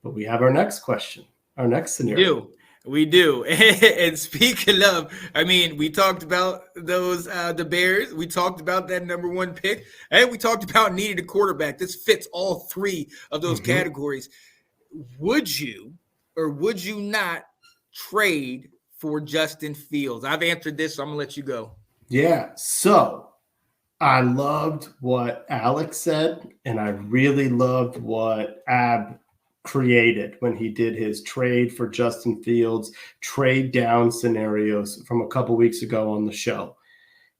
But we have our next question, our next scenario. We do. And speaking of, I mean, we talked about those the Bears. We talked about that number one pick, and we talked about needing a quarterback. This fits all three of those categories. Would you or would you not trade for Justin Fields? I've answered this, so I'm gonna let you go. Yeah. So I loved what Alex said, and I really loved what Ab created when he did his trade for Justin Fields, trade down scenarios from a couple weeks ago on the show,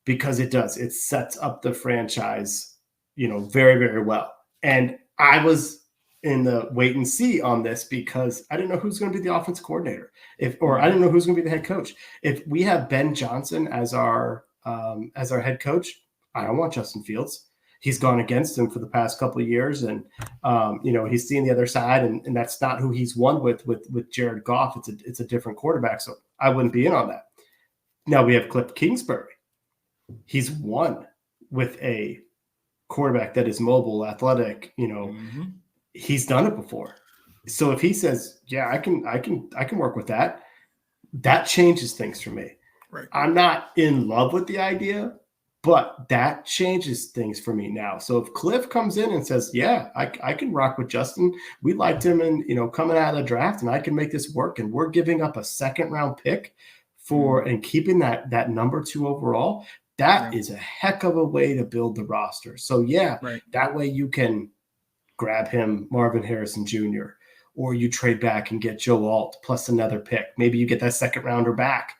because it sets up the franchise, very, very well. And I was in the wait and see on this because I didn't know who's going to be the offense coordinator, or I didn't know who's going to be the head coach. If we have Ben Johnson as our head coach, I don't want Justin Fields. He's gone against him for the past couple of years, and he's seen the other side, and that's not who he's won with Jared Goff. It's a different quarterback, so I wouldn't be in on that. Now we have Cliff Kingsbury. He's won with a quarterback that is mobile, athletic. He's done it before. So if he says, "Yeah, I can work with that," that changes things for me. Right. I'm not in love with the idea, but that changes things for me now. So if Cliff comes in and says, "Yeah, I can rock with Justin. We liked him, and coming out of the draft, and I can make this work," and we're giving up a second round pick and keeping that number 2 overall, that is a heck of a way to build the roster. So that way you can grab him, Marvin Harrison Jr., or you trade back and get Joe Alt plus another pick. Maybe you get that second rounder back.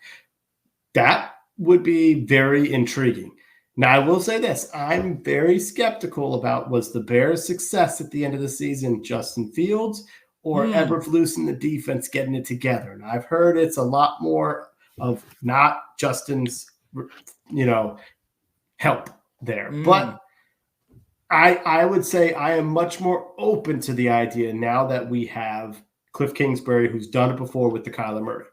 That would be very intriguing. Now, I will say this. I'm very skeptical about, was the Bears' success at the end of the season Justin Fields or Eberflus and the defense getting it together? And I've heard it's a lot more of not Justin's, help there. But I would say I am much more open to the idea now that we have Cliff Kingsbury, who's done it before with the Kyler Murray.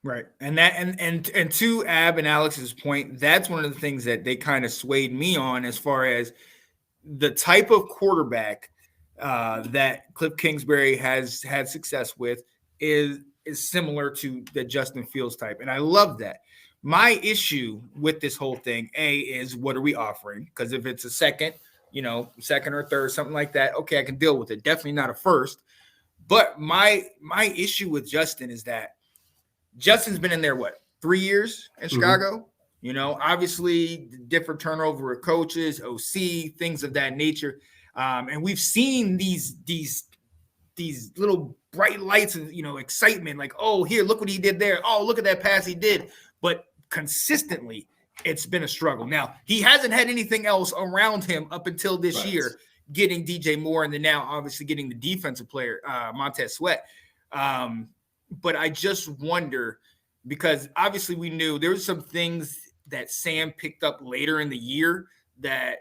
Right. And that and to Ab and Alex's point, that's one of the things that they kind of swayed me on as far as the type of quarterback that Cliff Kingsbury has had success with is similar to the Justin Fields type. And I love that. My issue with this whole thing, is what are we offering? Because if it's a second or third, something like that, okay, I can deal with it. Definitely not a first. But my issue with Justin is that Justin's been in there, 3 years in Chicago? Obviously different turnover of coaches, OC, things of that nature. And we've seen these little bright lights and, excitement, like, oh, here, look what he did there. Oh, look at that pass he did. But consistently, it's been a struggle. Now, he hasn't had anything else around him up until this year, getting DJ Moore and then now obviously getting the defensive player, Montez Sweat. But I just wonder, because obviously we knew there were some things that Sam picked up later in the year that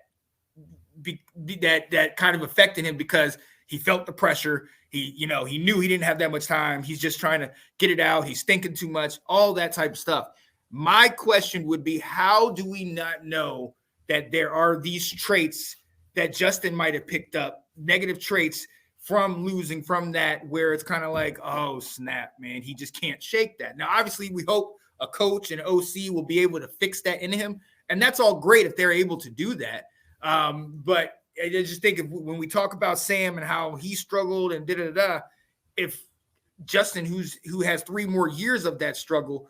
kind of affected him because he felt the pressure. He knew he didn't have that much time. He's just trying to get it out. He's thinking too much, all that type of stuff. My question would be, how do we not know that there are these traits that Justin might have picked up, negative traits from losing from that, where it's kind of like, oh, snap, man, he just can't shake that. Now, obviously, we hope a coach and OC will be able to fix that in him, and that's all great if they're able to do that. But I just think when we talk about Sam and how he struggled and if Justin, who has 3 more years of that struggle,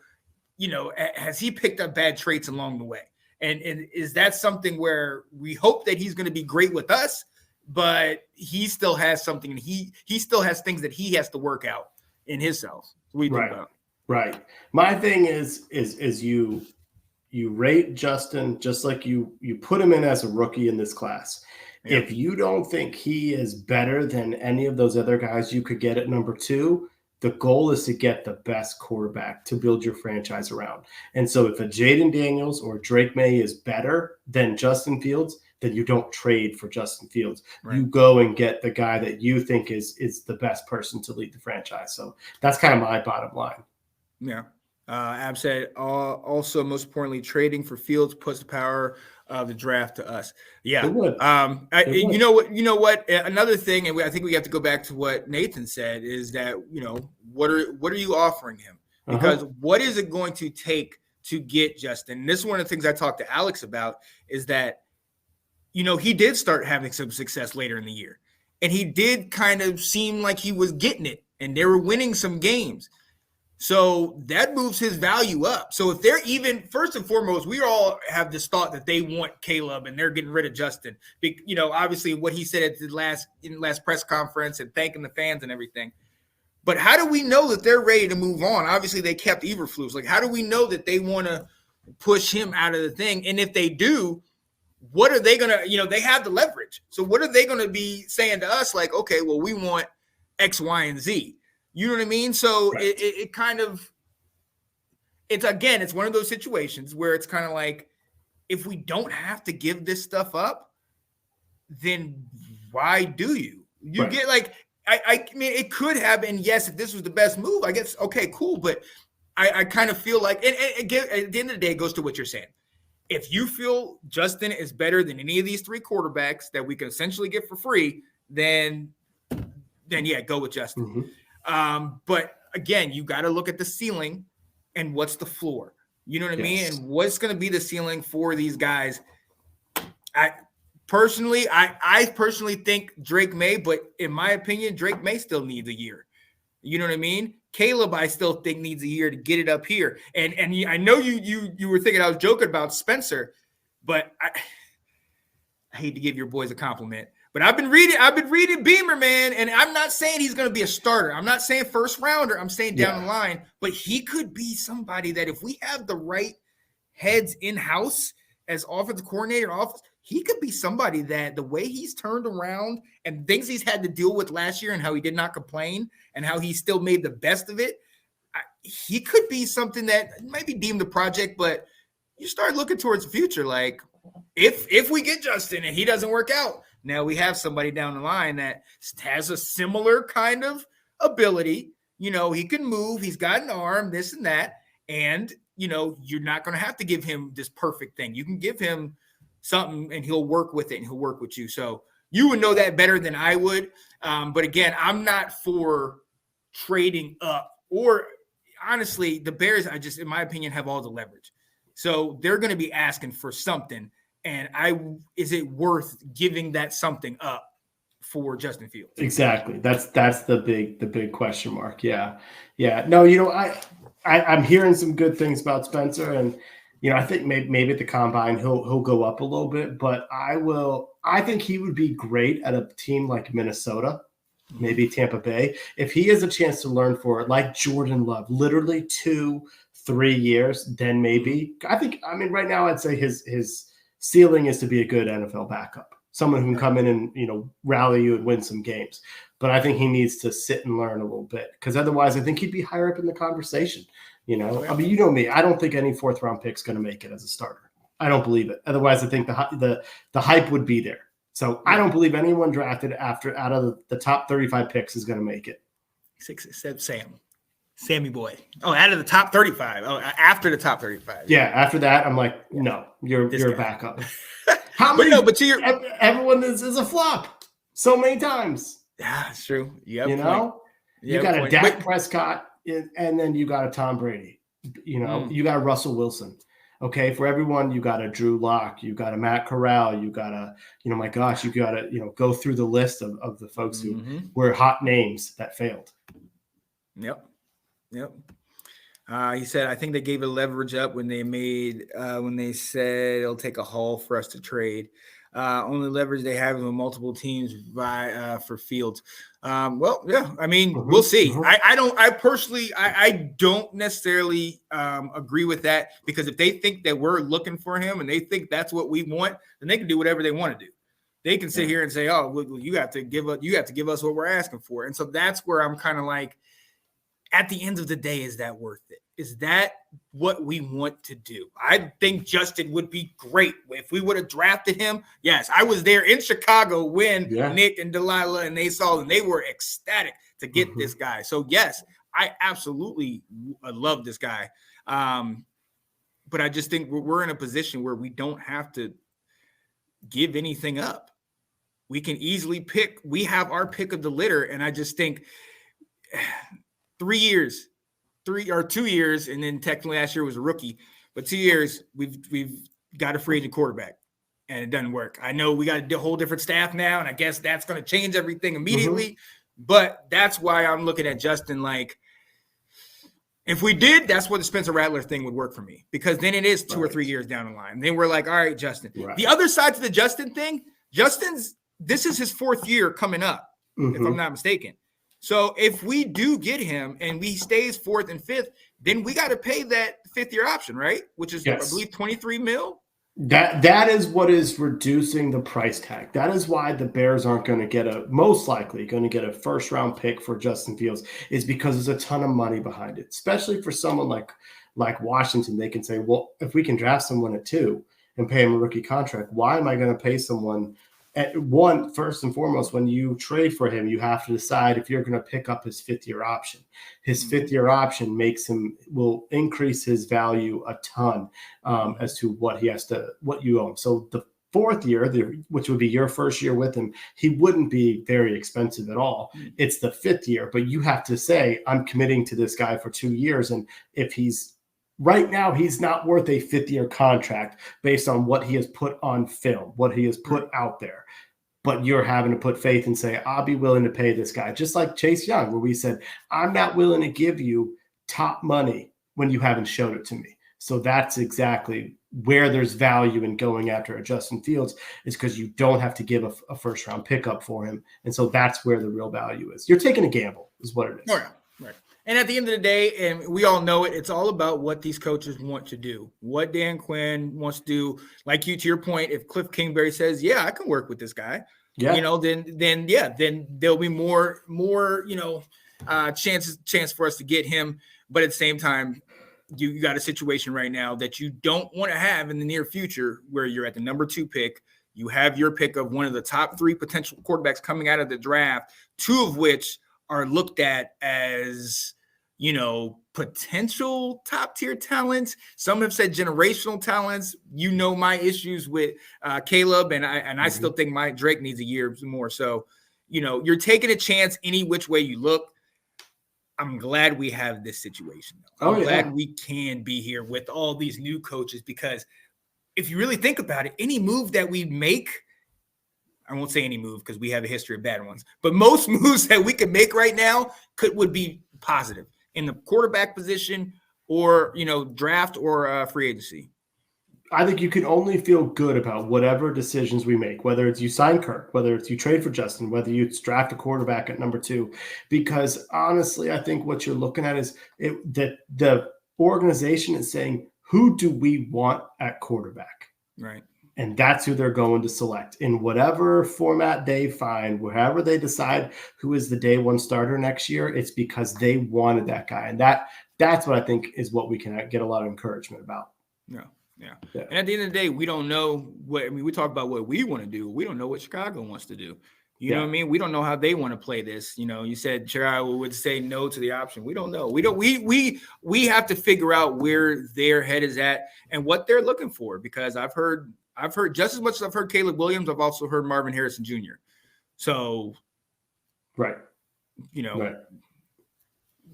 has he picked up bad traits along the way? And is that something where we hope that he's going to be great with us, but he still has something, and he still has things that he has to work out in himself? What do you think about? Right. My thing is you rate Justin just like you put him in as a rookie in this class. Yeah. If you don't think he is better than any of those other guys you could get at number 2, the goal is to get the best quarterback to build your franchise around. And so if a Jaden Daniels or Drake May is better than Justin Fields, then you don't trade for Justin Fields. Right. You go and get the guy that you think is the best person to lead the franchise. So that's kind of my bottom line. Yeah. Ab said, also, most importantly, trading for Fields puts the power of the draft to us. Yeah. It would. You know what? You know what? Another thing, and I think we have to go back to what Nathan said, is that, what are you offering him? Because what is it going to take to get Justin? And this is one of the things I talked to Alex about, is that, he did start having some success later in the year. And he did kind of seem like he was getting it, and they were winning some games. So that moves his value up. So if they're even, first and foremost, we all have this thought that they want Caleb and they're getting rid of Justin. Obviously what he said at the last press conference and thanking the fans and everything. But how do we know that they're ready to move on? Obviously they kept Eberflus. Like, how do we know that they want to push him out of the thing? And if they do, what are they going to, they have the leverage. So what are they going to be saying to us? Like, okay, well, we want X, Y, and Z. You know what I mean? So right. it kind of, it's one of those situations where it's kind of like, if we don't have to give this stuff up, then why do you? You right. get like, I mean, it could have, and yes, if this was the best move, I guess, okay, cool. But I kind of feel like, and again, at the end of the day, it goes to what you're saying. If you feel Justin is better than any of these three quarterbacks that we can essentially get for free, then yeah, go with Justin. Mm-hmm. But again, you got to look at the ceiling and what's the floor. You know what I mean? And what's going to be the ceiling for these guys? I personally think Drake May, but in my opinion, Drake May still needs a year. You know what I mean? Caleb, I still think needs a year to get it up here. And I know you were thinking I was joking about Spencer, but I hate to give your boys a compliment. But I've been reading Beamer, man, and I'm not saying he's going to be a starter. I'm not saying first rounder. I'm saying down the line. But he could be somebody that if we have the right heads in-house as offensive coordinator, he could be somebody that the way he's turned around and things he's had to deal with last year and how he did not complain and how he still made the best of it, he could be something that might be deemed a project, but you start looking towards the future. Like, if we get Justin and he doesn't work out, now we have somebody down the line that has a similar kind of ability. He can move. He's got an arm, this and that. And, you're not going to have to give him this perfect thing. You can give him something and he'll work with it and he'll work with you. So you would know that better than I would. But again, I'm not for trading up, or honestly, the Bears, in my opinion, have all the leverage. So they're going to be asking for something. And is it worth giving that something up for Justin Fields? Exactly. That's the big question mark. Yeah. No, I'm hearing some good things about Spencer, and I think maybe at the combine he'll go up a little bit, but I think he would be great at a team like Minnesota, maybe Tampa Bay, if he has a chance to learn for it, like Jordan Love, literally 2-3 years, then maybe. Right now I'd say his ceiling is to be a good NFL backup, someone who can come in and, rally you and win some games. But I think he needs to sit and learn a little bit, because otherwise I think he'd be higher up in the conversation. You know me, I don't think any fourth round pick's going to make it as a starter. I don't believe it. Otherwise I think the hype would be there. So I don't believe anyone drafted out of the top 35 picks is going to make it. Except Sammy boy. Oh, out of the top 35. Oh, after the top 35. Yeah, after that, I'm like, no, you're a backup. How many? But to your everyone is a flop so many times. Yeah, it's true. You got a Dak Prescott, and then you got a Tom Brady. You got a Russell Wilson. Okay, for everyone, you got a Drew Lock, you got a Matt Corral, you got a, my gosh, you got to, go through the list of the folks who were hot names that failed. Yep. He said, I think they gave a leverage up when they said it'll take a haul for us to trade. Only leverage they have is with multiple teams for Fields. We'll see. I don't necessarily agree with that, because if they think that we're looking for him and they think that's what we want, then they can do whatever they want to do. They can sit here and say, "Oh, well, you have to give us what we're asking for." And so that's where I'm kind of like, at the end of the day, is that worth it? Is that what we want to do? I think Justin would be great if we would have drafted him. Yes, I was there in Chicago when Nick and Delilah and they saw him. They were ecstatic to get this guy. So, yes, I absolutely love this guy. But I just think we're in a position where we don't have to give anything up. We can easily pick. We have our pick of the litter. And I just think 2 years, and then technically last year was a rookie, but 2 years, we've got a free agent quarterback, and it doesn't work. I know we got a whole different staff now, and I guess that's going to change everything immediately. But that's why I'm looking at Justin like, if we did, that's where the Spencer Rattler thing would work for me, because then it is 2 or 3 years down the line. Then we're like, all right, Justin. Right. The other side to the Justin thing, this is his 4th year coming up, if I'm not mistaken. So if we do get him and he stays 4th and 5th, then we got to pay that 5th-year option, right? Which is, I believe, $23 million. That is what is reducing the price tag. That is why the Bears aren't going to most likely going to get a 1st-round pick for Justin Fields, is because there's a ton of money behind it, especially for someone like Washington. They can say, well, if we can draft someone at 2 and pay him a rookie contract, why am I going to pay someone at 1? First and foremost, when you trade for him, you have to decide if you're going to pick up his 5th-year option. His 5th-year option will increase his value a ton as to what you own. So the 4th year, which would be your 1st year with him, he wouldn't be very expensive at all. It's the 5th year, but you have to say, I'm committing to this guy for 2 years. And if right now, he's not worth a 5th-year contract based on what he has put on film, what he has put out there. But you're having to put faith and say, I'll be willing to pay this guy. Just like Chase Young, where we said, I'm not willing to give you top money when you haven't showed it to me. So that's exactly where there's value in going after a Justin Fields, is because you don't have to give a 1st-round pickup for him. And so that's where the real value is. You're taking a gamble is what it is. Oh, yeah. Right. And at the end of the day, and we all know it, it's all about what these coaches want to do, what Dan Quinn wants to do. Like to your point, if Cliff Kingsbury says, yeah, I can work with this guy, then there'll be more, chance for us to get him. But at the same time, you got a situation right now that you don't want to have in the near future, where you're at the number 2 pick. You have your pick of one of the top 3 potential quarterbacks coming out of the draft, 2 of which are looked at as, potential top tier talents. Some have said generational talents. My issues with Caleb, and I still think Mike Drake needs a year more. So, you're taking a chance any which way you look. I'm glad we have this situation. I'm glad we can be here with all these new coaches, because if you really think about it, any move that we make, I won't say any move because we have a history of bad ones, but most moves that we can make right now would be positive in the quarterback position, or, draft or free agency. I think you can only feel good about whatever decisions we make, whether it's you sign Kirk, whether it's you trade for Justin, whether you draft a quarterback at number 2, because honestly, I think what you're looking at is that the organization is saying, who do we want at quarterback? Right. And that's who they're going to select in whatever format they find, wherever they decide who is the day 1 starter next year. It's because they wanted that guy. And that's what I think is what we can get a lot of encouragement about. Yeah. And at the end of the day, we don't know we talk about what we want to do. We don't know what Chicago wants to do. You know what I mean? We don't know how they want to play this. You said Chicago would say no to the option. We don't know. We have to figure out where their head is at and what they're looking for, because I've heard just as much as I've heard Caleb Williams, I've also heard Marvin Harrison Jr. So, right.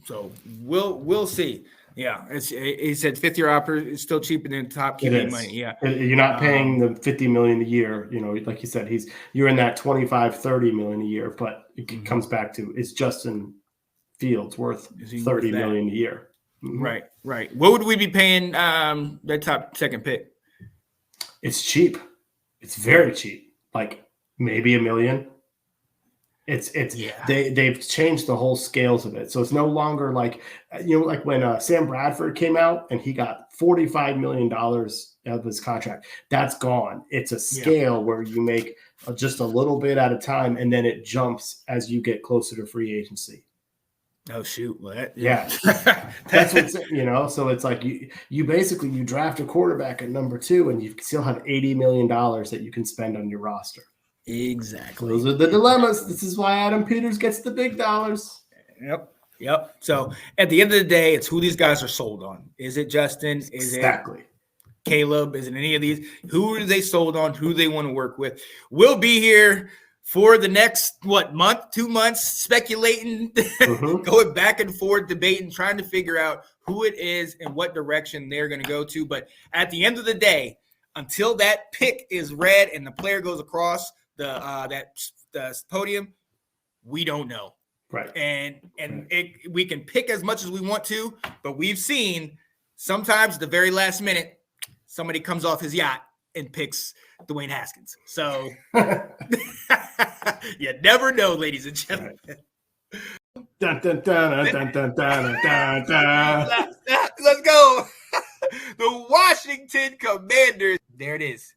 So we'll see. Yeah, he said 5th-year option is still cheaper than top QB money. Yeah, you're not paying the $50 million a year. Like you said, you're in that $25-30 million a year. But it comes back to, is Justin Fields worth $30 million a year? Mm-hmm. Right. What would we be paying that top 2nd pick? It's cheap. It's very cheap. Like maybe $1 million. They've changed the whole scales of it. So it's no longer like, like when Sam Bradford came out and he got $45 million of his contract. That's gone. It's a scale where you make just a little bit at a time, and then it jumps as you get closer to free agency. Oh shoot! What? That's what's So it's like you basically draft a quarterback at number 2, and you still have $80 million that you can spend on your roster. Exactly. Those are the dilemmas. This is why Adam Peters gets the big dollars. Yep. Yep. So at the end of the day, it's who these guys are sold on. Is it Justin? Is Exactly. it Caleb? Is it any of these? Who are they sold on? Who they want to work with? We'll be here for the next, month, 2 months, speculating, going back and forth, debating, trying to figure out who it is and what direction they're going to go to. But at the end of the day, until that pick is read and the player goes across the podium, we don't know. Right. And we can pick as much as we want to, but we've seen sometimes at the very last minute, somebody comes off his yacht and picks Dwayne Haskins. So you never know, ladies and gentlemen. Dun, dun, dun, dun, dun, dun, dun, dun. Let's go. The Washington Commanders. There it is.